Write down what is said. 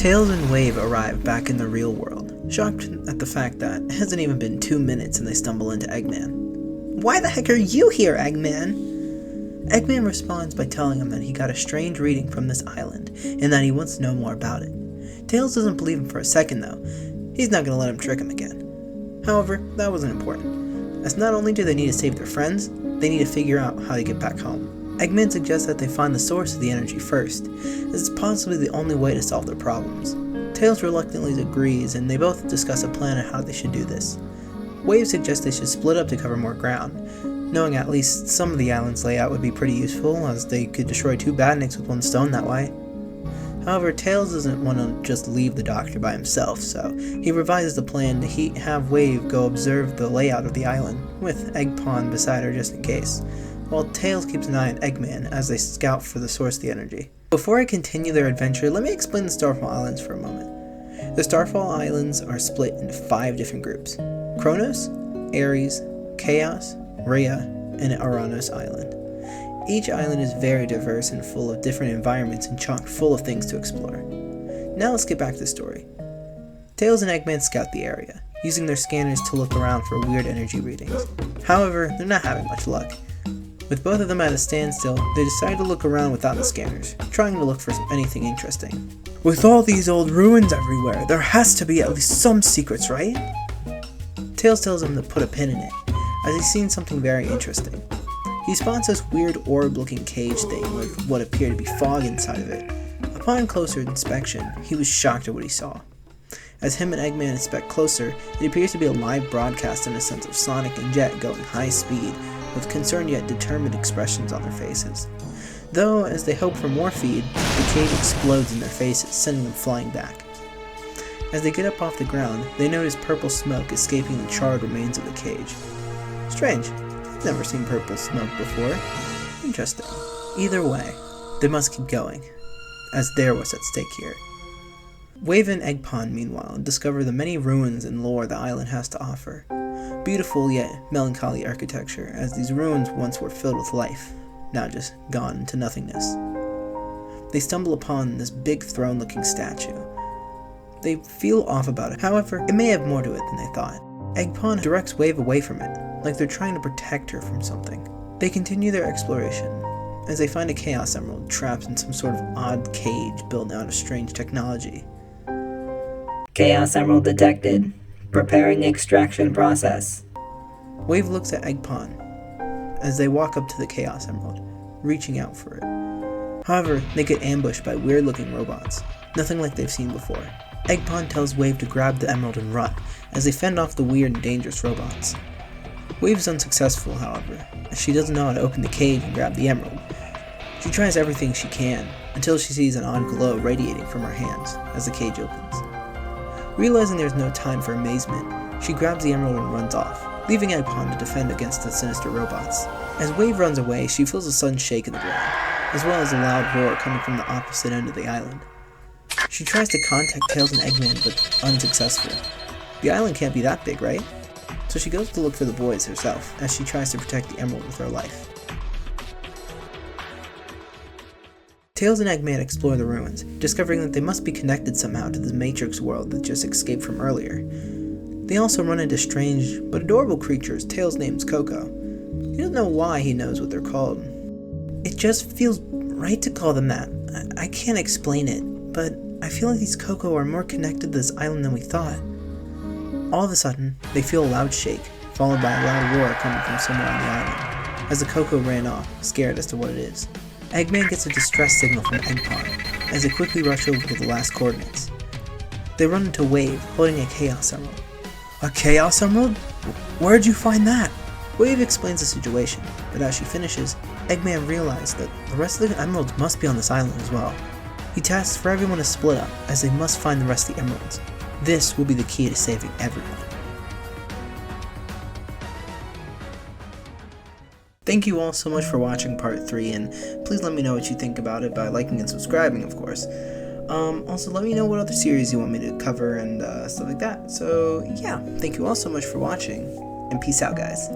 Tails and Wave arrive back in the real world, shocked at the fact that it hasn't even been 2 minutes and they stumble into Eggman. "Why the heck are you here, Eggman?" Eggman responds by telling him that he got a strange reading from this island, and that he wants to know more about it. Tails doesn't believe him for a second though. He's not going to let him trick him again. However, that wasn't important, as not only do they need to save their friends, they need to figure out how to get back home. Eggman suggests that they find the source of the energy first, as it's possibly the only way to solve their problems. Tails reluctantly agrees, and they both discuss a plan on how they should do this. Wave suggests they should split up to cover more ground, knowing at least some of the island's layout would be pretty useful, as they could destroy 2 badniks with 1 stone that way. However, Tails doesn't want to just leave the doctor by himself, so he revises the plan to have Wave go observe the layout of the island, with Eggpon beside her just in case, while Tails keeps an eye on Eggman as they scout for the source of the energy. Before I continue their adventure, let me explain the Starfall Islands for a moment. The Starfall Islands are split into 5 different groups: Kronos, Ares, Chaos, Rhea, and Aranos Island. Each island is very diverse and full of different environments and chock full of things to explore. Now let's get back to the story. Tails and Eggman scout the area, using their scanners to look around for weird energy readings. However, they're not having much luck. With both of them at a standstill, they decide to look around without the scanners, trying to look for anything interesting. "With all these old ruins everywhere, there has to be at least some secrets, right?" Tails tells him to put a pin in it, as he's seen something very interesting. He spots this weird orb-looking cage thing with what appeared to be fog inside of it. Upon closer inspection, he was shocked at what he saw. As him and Eggman inspect closer, it appears to be a live broadcast in a sense of Sonic and Jet going high speed, with concerned yet determined expressions on their faces. Though, as they hope for more feed, the cage explodes in their faces, sending them flying back. As they get up off the ground, they notice purple smoke escaping the charred remains of the cage. Strange, I've never seen purple smoke before. Interesting. Either way, they must keep going, as there was at stake here. Wave and Eggpon, meanwhile, discover the many ruins and lore the island has to offer. Beautiful yet melancholy architecture, as these ruins once were filled with life, now just gone into nothingness. They stumble upon this big throne-looking statue. They feel off about it, however, it may have more to it than they thought. Eggpon directs Wave away from it, like they're trying to protect her from something. They continue their exploration, as they find a Chaos Emerald trapped in some sort of odd cage built out of strange technology. Chaos Emerald detected. Preparing extraction process. Wave looks at Eggpon as they walk up to the Chaos Emerald, reaching out for it. However, they get ambushed by weird-looking robots, nothing like they've seen before. Eggpon tells Wave to grab the emerald and run, as they fend off the weird and dangerous robots. Wave is unsuccessful, however, as she doesn't know how to open the cage and grab the emerald. She tries everything she can, until she sees an odd glow radiating from her hands as the cage opens. Realizing there's no time for amazement, she grabs the emerald and runs off, leaving Eggpon to defend against the sinister robots. As Wave runs away, she feels a sudden shake in the ground, as well as a loud roar coming from the opposite end of the island. She tries to contact Tails and Eggman, but unsuccessful. The island can't be that big, right? So she goes to look for the boys herself, as she tries to protect the emerald with her life. Tails and Eggman explore the ruins, discovering that they must be connected somehow to the Matrix world that just escaped from earlier. They also run into strange but adorable creatures Tails names Coco. He doesn't know why he knows what they're called. It just feels right to call them that. I can't explain it, but I feel like these Coco are more connected to this island than we thought. All of a sudden, they feel a loud shake, followed by a loud roar coming from somewhere on the island, as the Coco ran off, scared as to what it is. Eggman gets a distress signal from Eggpon, as they quickly rush over to the last coordinates. They run into Wave, holding a Chaos Emerald. "A Chaos Emerald? Where'd you find that?" Wave explains the situation, but as she finishes, Eggman realizes that the rest of the emeralds must be on this island as well. He tasks for everyone to split up, as they must find the rest of the emeralds. This will be the key to saving everyone. Thank you all so much for watching part 3, and please let me know what you think about it by liking and subscribing, of course. Also, let me know what other series you want me to cover and stuff like that. So, yeah, thank you all so much for watching, and peace out, guys.